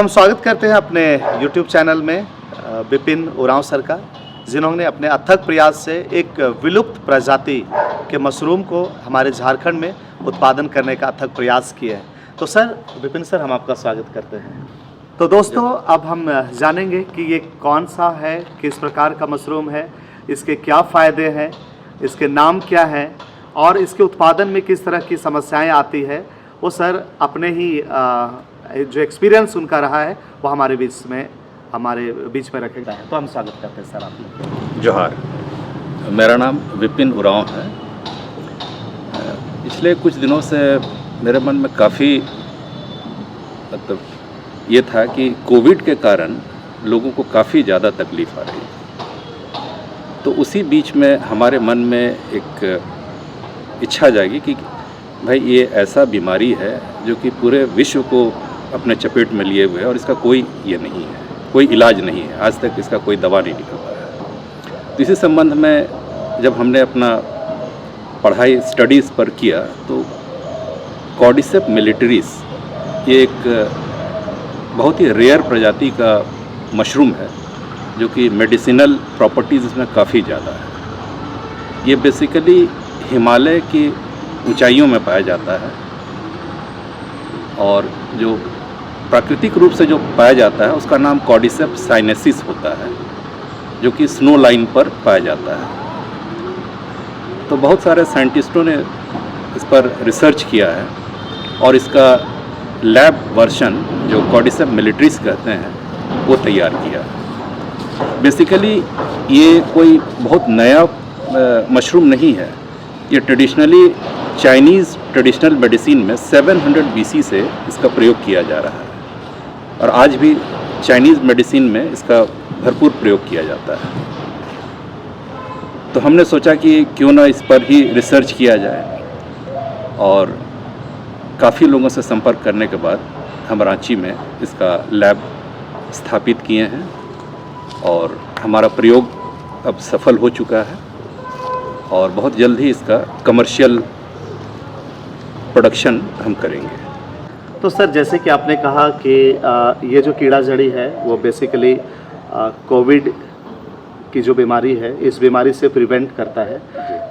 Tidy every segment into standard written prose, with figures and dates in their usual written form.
तो हम स्वागत करते हैं अपने YouTube चैनल में विपिन उरांव सर का, जिन्होंने अपने अथक प्रयास से एक विलुप्त प्रजाति के मशरूम को हमारे झारखंड में उत्पादन करने का अथक प्रयास किया है। तो सर, विपिन सर, हम आपका स्वागत करते हैं। तो दोस्तों, अब हम जानेंगे कि ये कौन सा है, किस प्रकार का मशरूम है, इसके क्या फ़ायदे हैं, इसके नाम क्या हैं और इसके उत्पादन में किस तरह की समस्याएं आती है। वो सर अपने ही जो एक्सपीरियंस उनका रहा है वो हमारे बीच में रखेगा। तो हम स्वागत करते हैं सर आपका। जोहार, मेरा नाम विपिन उरांव है। पिछले कुछ दिनों से मेरे मन में काफ़ी ये था कि कोविड के कारण लोगों को काफ़ी ज़्यादा तकलीफ़ आ रही है। तो उसी बीच में हमारे मन में एक इच्छा जागी कि भाई ये ऐसा बीमारी है जो कि पूरे विश्व को अपने चपेट में लिए हुए है और इसका कोई ये नहीं है, कोई इलाज नहीं है। आज तक इसका कोई दवा नहीं निकल पाया है। तो इसी संबंध में जब हमने अपना पढ़ाई स्टडीज़ पर किया तो कॉर्डिसेप्स मिलिटरीज ये एक बहुत ही रेयर प्रजाति का मशरूम है जो कि मेडिसिनल प्रॉपर्टीज़ इसमें काफ़ी ज़्यादा है। ये बेसिकली हिमालय की ऊंचाइयों में पाया जाता है और जो प्राकृतिक रूप से जो पाया जाता है उसका नाम कॉर्डिसेप्स साइनेसिस होता है, जो कि स्नो लाइन पर पाया जाता है। तो बहुत सारे साइंटिस्टों ने इस पर रिसर्च किया है और इसका लैब वर्जन जो कॉर्डिसेप्स मिलिटरीज कहते हैं वो तैयार किया। बेसिकली ये कोई बहुत नया मशरूम नहीं है। ये ट्रेडिशनली चाइनीज़ ट्रेडिशनल मेडिसिन में 700 BC से इसका प्रयोग किया जा रहा है और आज भी चाइनीज़ मेडिसिन में इसका भरपूर प्रयोग किया जाता है। तो हमने सोचा कि क्यों ना इस पर ही रिसर्च किया जाए और काफ़ी लोगों से संपर्क करने के बाद हम रांची में इसका लैब स्थापित किए हैं और हमारा प्रयोग अब सफल हो चुका है और बहुत जल्द ही इसका कमर्शियल प्रोडक्शन हम करेंगे। तो सर, जैसे कि आपने कहा कि ये जो कीड़ा जड़ी है वो बेसिकली कोविड की जो बीमारी है इस बीमारी से प्रिवेंट करता है।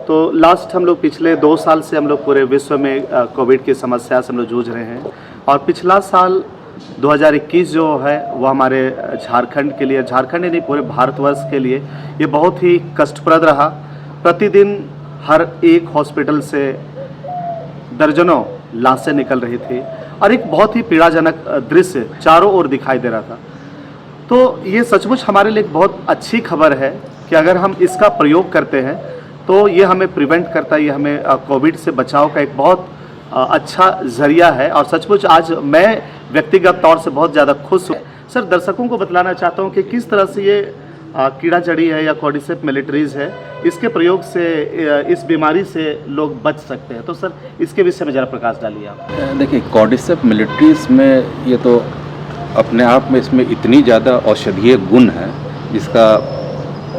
तो लास्ट हम लोग पिछले 2 साल से हम लोग पूरे विश्व में कोविड की समस्या से हम लोग जूझ रहे हैं और पिछला साल 2021 जो है वो हमारे झारखंड के लिए, झारखंड ही नहीं पूरे भारतवर्ष के लिए ये बहुत ही कष्टप्रद रहा। प्रतिदिन हर एक हॉस्पिटल से दर्जनों लाशें निकल रही थी और एक बहुत ही पीड़ाजनक दृश्य चारों ओर दिखाई दे रहा था। तो ये सचमुच हमारे लिए एक बहुत अच्छी खबर है कि अगर हम इसका प्रयोग करते हैं तो ये हमें प्रिवेंट करता है, ये हमें कोविड से बचाव का एक बहुत अच्छा जरिया है और सचमुच आज मैं व्यक्तिगत तौर से बहुत ज़्यादा खुश हूँ। सर, दर्शकों को बतलाना चाहता हूँ कि किस तरह से ये कीड़ा जड़ी है या कॉर्डिसेप्स मिलिटरीज है, इसके प्रयोग से इस बीमारी से लोग बच सकते हैं। तो सर, इसके विषय में ज़रा प्रकाश डालिए आप। देखिए, कॉर्डिसेप्स मिलिटरीज में ये तो अपने आप में इसमें इतनी ज़्यादा औषधीय गुण है जिसका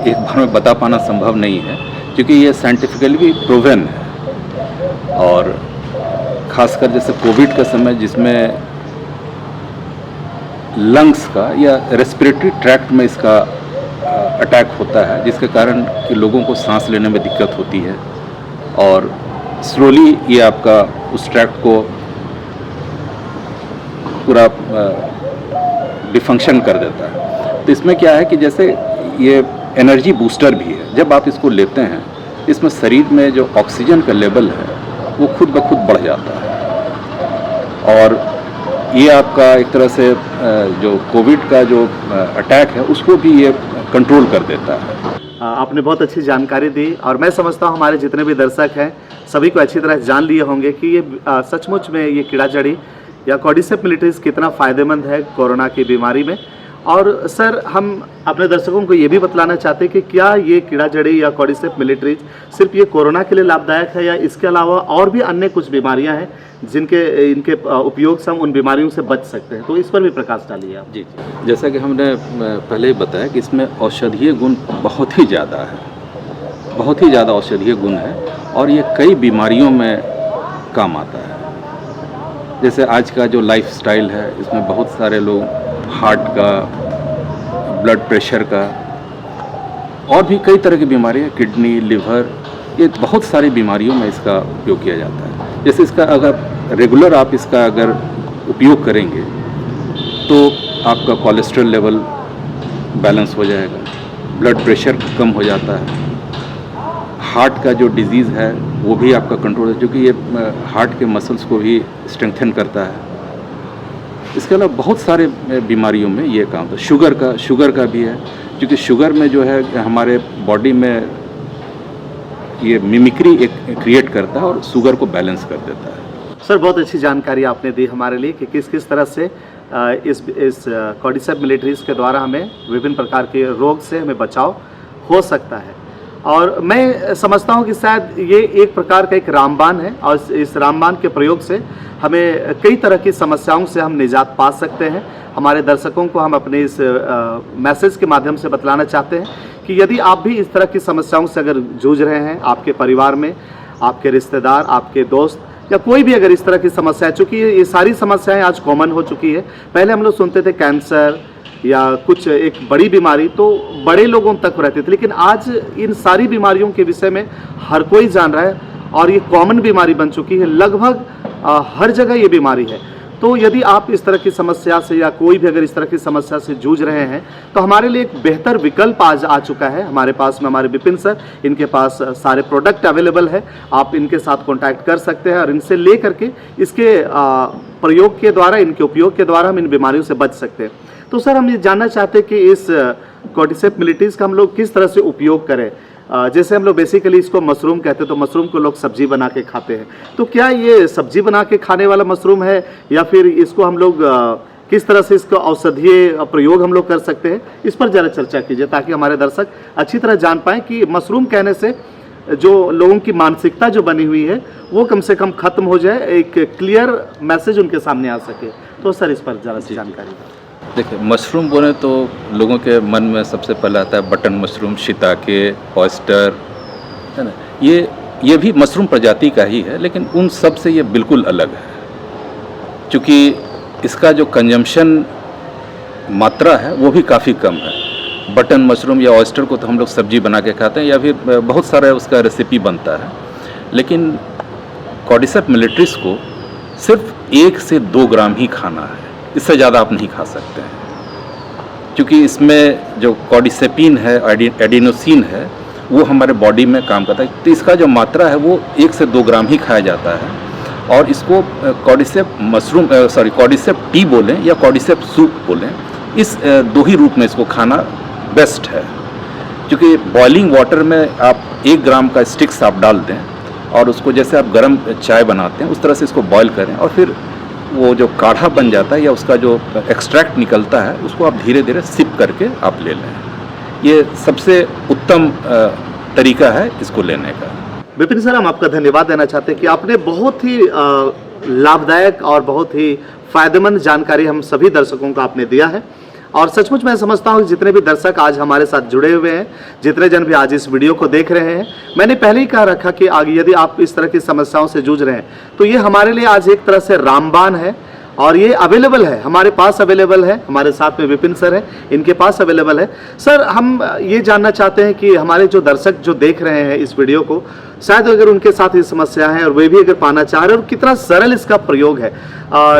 एक बार में बता पाना संभव नहीं है, क्योंकि ये साइंटिफिकली भी प्रूवन है। और ख़ासकर जैसे कोविड का समय जिसमें लंग्स का या रेस्पिरेटरी ट्रैक्ट में इसका अटैक होता है, जिसके कारण कि लोगों को सांस लेने में दिक्कत होती है और स्लोली ये आपका उस ट्रैक्ट को पूरा डिफंक्शन कर देता है। तो इसमें क्या है कि जैसे ये एनर्जी बूस्टर भी है। जब आप इसको लेते हैं इसमें शरीर में जो ऑक्सीजन का लेवल है वो खुद ब खुद बढ़ जाता है और ये आपका एक तरह से जो कोविड का जो अटैक है उसको भी ये कंट्रोल कर देता है। आपने बहुत अच्छी जानकारी दी और मैं समझता हूँ हमारे जितने भी दर्शक हैं सभी को अच्छी तरह जान लिए होंगे कि ये सचमुच में ये कीड़ा जड़ी या कॉर्डिसेप्स मिलिटरीज कितना फ़ायदेमंद है कोरोना की बीमारी में। और सर, हम अपने दर्शकों को ये भी बतलाना चाहते हैं कि क्या ये कीड़ा जड़ी या कॉर्डिसेप्स मिलिटरीज सिर्फ ये कोरोना के लिए लाभदायक है या इसके अलावा और भी अन्य कुछ बीमारियां हैं इनके उपयोग से हम उन बीमारियों से बच सकते हैं। तो इस पर भी प्रकाश डालिए आप। जी, जैसा कि हमने पहले ही बताया कि इसमें औषधीय गुण बहुत ही ज़्यादा है, बहुत ही ज़्यादा औषधीय गुण है और ये कई बीमारियों में काम आता है। जैसे आज का जो लाइफस्टाइल है इसमें बहुत सारे लोग हार्ट का, ब्लड प्रेशर का, और भी कई तरह की बीमारियाँ, किडनी, लिवर, ये बहुत सारी बीमारियों में इसका उपयोग किया जाता है। जैसे इसका अगर रेगुलर आप इसका अगर उपयोग करेंगे तो आपका कोलेस्ट्रॉल लेवल बैलेंस हो जाएगा, ब्लड प्रेशर कम हो जाता है, हार्ट का जो डिजीज़ है वो भी आपका कंट्रोल है, क्योंकि ये हार्ट के मसल्स को भी स्ट्रेंथन करता है। इसके अलावा बहुत सारे बीमारियों में ये काम होता है। शुगर का भी है, क्योंकि शुगर में जो है हमारे बॉडी में ये मिमिक्री एक क्रिएट करता है और शुगर को बैलेंस कर देता है। सर, बहुत अच्छी जानकारी आपने दी हमारे लिए कि किस किस तरह से इस कॉर्डिसेप मिलिट्रीज के द्वारा हमें विभिन्न प्रकार के रोग से हमें बचाव हो सकता है। और मैं समझता हूं कि शायद ये एक प्रकार का एक रामबाण है, और इस रामबाण के प्रयोग से हमें कई तरह की समस्याओं से हम निजात पा सकते हैं। हमारे दर्शकों को हम अपने इस मैसेज के माध्यम से बतलाना चाहते हैं कि यदि आप भी इस तरह की समस्याओं से अगर जूझ रहे हैं, आपके परिवार में, आपके रिश्तेदार, आपके दोस्त, या कोई भी अगर इस तरह की समस्या है, चूँकि ये सारी समस्याएं आज कॉमन हो चुकी है। पहले हम लोग सुनते थे कैंसर या कुछ एक बड़ी बीमारी तो बड़े लोगों तक रहती थी, लेकिन आज इन सारी बीमारियों के विषय में हर कोई जान रहा है और ये कॉमन बीमारी बन चुकी है। लगभग हर जगह ये बीमारी है। तो यदि आप इस तरह की समस्या से या कोई भी अगर इस तरह की समस्या से जूझ रहे हैं तो हमारे लिए एक बेहतर विकल्प आज आ चुका है हमारे पास में। हमारे विपिन सर, इनके पास सारे प्रोडक्ट अवेलेबल है, आप इनके साथ कांटेक्ट कर सकते हैं और इनसे ले करके इसके प्रयोग के द्वारा, इनके उपयोग के द्वारा हम इन बीमारियों से बच सकते हैं। तो सर, हम ये जानना चाहते हैं कि इस कॉर्डिसेप मिलिट्रीज का हम लोग किस तरह से उपयोग करें। जैसे हम लोग बेसिकली इसको मशरूम कहते हैं, तो मशरूम को लोग सब्जी बना के खाते हैं, तो क्या ये सब्जी बना के खाने वाला मशरूम है या फिर इसको हम लोग किस तरह से इसका औषधीय प्रयोग हम लोग कर सकते हैं, इस पर ज़रा चर्चा कीजिए ताकि हमारे दर्शक अच्छी तरह जान पाएँ कि मशरूम कहने से जो लोगों की मानसिकता जो बनी हुई है वो कम से कम खत्म हो जाए, एक क्लियर मैसेज उनके सामने आ सके। तो सर, इस पर ज़रा सी जानकारी। देखिए, मशरूम बोले तो लोगों के मन में सबसे पहले आता है बटन मशरूम, शिताके, ऑयस्टर, है ना। ये भी मशरूम प्रजाति का ही है, लेकिन उन सब से ये बिल्कुल अलग है, क्योंकि इसका जो कंजम्पशन मात्रा है वो भी काफ़ी कम है। बटन मशरूम या ऑयस्टर को तो हम लोग सब्जी बना के खाते हैं या फिर बहुत सारा उसका रेसिपी बनता है, लेकिन कॉर्डिसेप मिलिट्रीज को सिर्फ 1 से 2 ग्राम ही खाना है, इससे ज़्यादा आप नहीं खा सकते हैं, क्योंकि इसमें जो कॉर्डिसेपिन है, एडिनोसिन है, वो हमारे बॉडी में काम करता है। तो इसका जो मात्रा है वो 1 से 2 ग्राम ही खाया जाता है। और इसको कॉर्डिसेप टी बोलें या कॉर्डिसेप सूप बोलें, इस 2 ही रूप में इसको खाना बेस्ट है। क्योंकि बॉइलिंग वाटर में आप 1 ग्राम का स्टिक्स आप डाल दें और उसको जैसे आप गर्म चाय बनाते हैं उस तरह से इसको बॉयल करें, और फिर वो जो काढ़ा बन जाता है या उसका जो एक्सट्रैक्ट निकलता है उसको आप धीरे धीरे सिप करके आप ले लें। ये सबसे उत्तम तरीका है इसको लेने का। विपिन सर, हम आपका धन्यवाद देना चाहते हैं कि आपने बहुत ही लाभदायक और बहुत ही फायदेमंद जानकारी हम सभी दर्शकों को आपने दिया है। और सचमुच मैं समझता हूँ जितने भी दर्शक आज हमारे साथ जुड़े हुए हैं, जितने जन भी आज इस वीडियो को देख रहे हैं, मैंने पहले ही कहा रखा कि आगे यदि आप इस तरह की समस्याओं से जूझ रहे हैं तो ये हमारे लिए आज एक तरह से रामबाण है, और ये अवेलेबल है, हमारे पास अवेलेबल है, हमारे साथ में विपिन सर है, इनके पास अवेलेबल है। सर, हम ये जानना चाहते हैं कि हमारे जो दर्शक जो देख रहे हैं इस वीडियो को, शायद अगर उनके साथ ये समस्या है और वे भी अगर पाना चाह रहे हैं, और कितना सरल इसका प्रयोग है।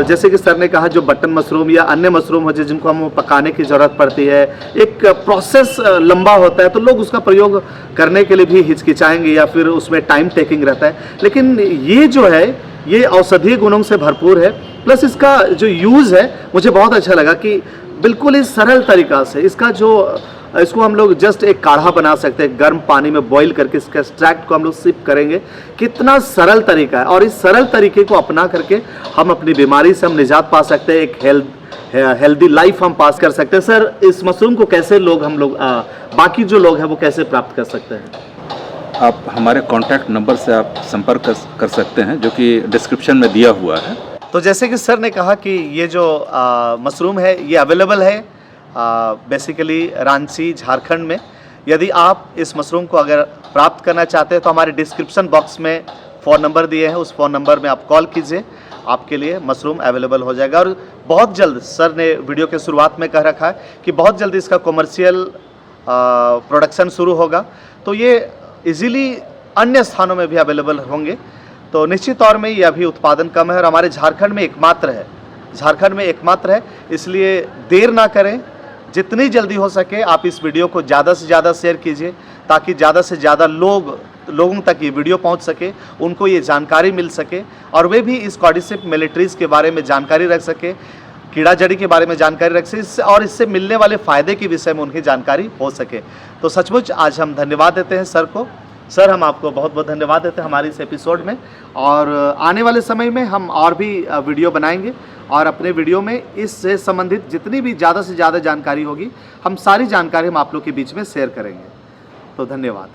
जैसे कि सर ने कहा, जो बटन मशरूम या अन्य मशरूम हो जिनको हम पकाने की ज़रूरत पड़ती है, एक प्रोसेस लंबा होता है, तो लोग उसका प्रयोग करने के लिए भी हिचकिचाएंगे या फिर उसमें टाइम टेकिंग रहता है। लेकिन ये जो है ये औषधीय गुणों से भरपूर है, प्लस इसका जो यूज़ है मुझे बहुत अच्छा लगा कि बिल्कुल ही सरल तरीका से इसको हम लोग जस्ट एक काढ़ा बना सकते हैं, गर्म पानी में बॉईल करके इसका एक्सट्रैक्ट को हम लोग सिप करेंगे। कितना सरल तरीका है, और इस सरल तरीके को अपना करके हम अपनी बीमारी से हम निजात पा सकते हैं, एक हेल्दी लाइफ हम पास कर सकते हैं। सर, इस मशरूम को कैसे हम लोग बाकी जो लोग हैं वो कैसे प्राप्त कर सकते हैं? आप हमारे कॉन्टैक्ट नंबर से आप संपर्क कर सकते हैं, जो कि डिस्क्रिप्शन में दिया हुआ है। तो जैसे कि सर ने कहा कि ये जो मशरूम है ये अवेलेबल है बेसिकली रांची, झारखंड में। यदि आप इस मशरूम को अगर प्राप्त करना चाहते हैं तो हमारे डिस्क्रिप्शन बॉक्स में फ़ोन नंबर दिए हैं, उस फ़ोन नंबर में आप कॉल कीजिए आपके लिए मशरूम अवेलेबल हो जाएगा। और बहुत जल्द, सर ने वीडियो के शुरुआत में कह रखा है कि बहुत जल्द इसका कॉमर्शियल प्रोडक्शन शुरू होगा, तो ये इजीली अन्य स्थानों में भी अवेलेबल होंगे। तो निश्चित तौर में ये अभी उत्पादन कम है और हमारे झारखंड में एकमात्र है, इसलिए देर ना करें, जितनी जल्दी हो सके आप इस वीडियो को ज़्यादा से ज़्यादा शेयर कीजिए, ताकि ज़्यादा से ज़्यादा लोगों तक ये वीडियो पहुंच सके, उनको ये जानकारी मिल सके और वे भी इस कॉर्डिसेप्स मिलिट्रीज के बारे में जानकारी रख सके, कीड़ा जड़ी के बारे में जानकारी रख सके और इससे मिलने वाले फ़ायदे के विषय में उनकी जानकारी हो सके। तो सचमुच आज हम धन्यवाद देते हैं सर को। सर, हम आपको बहुत बहुत धन्यवाद देते हैं हमारे इस एपिसोड में, और आने वाले समय में हम और भी वीडियो बनाएंगे और अपने वीडियो में इससे संबंधित जितनी भी ज़्यादा से ज़्यादा जानकारी होगी, हम सारी जानकारी हम आप लोग के बीच में शेयर करेंगे। तो धन्यवाद।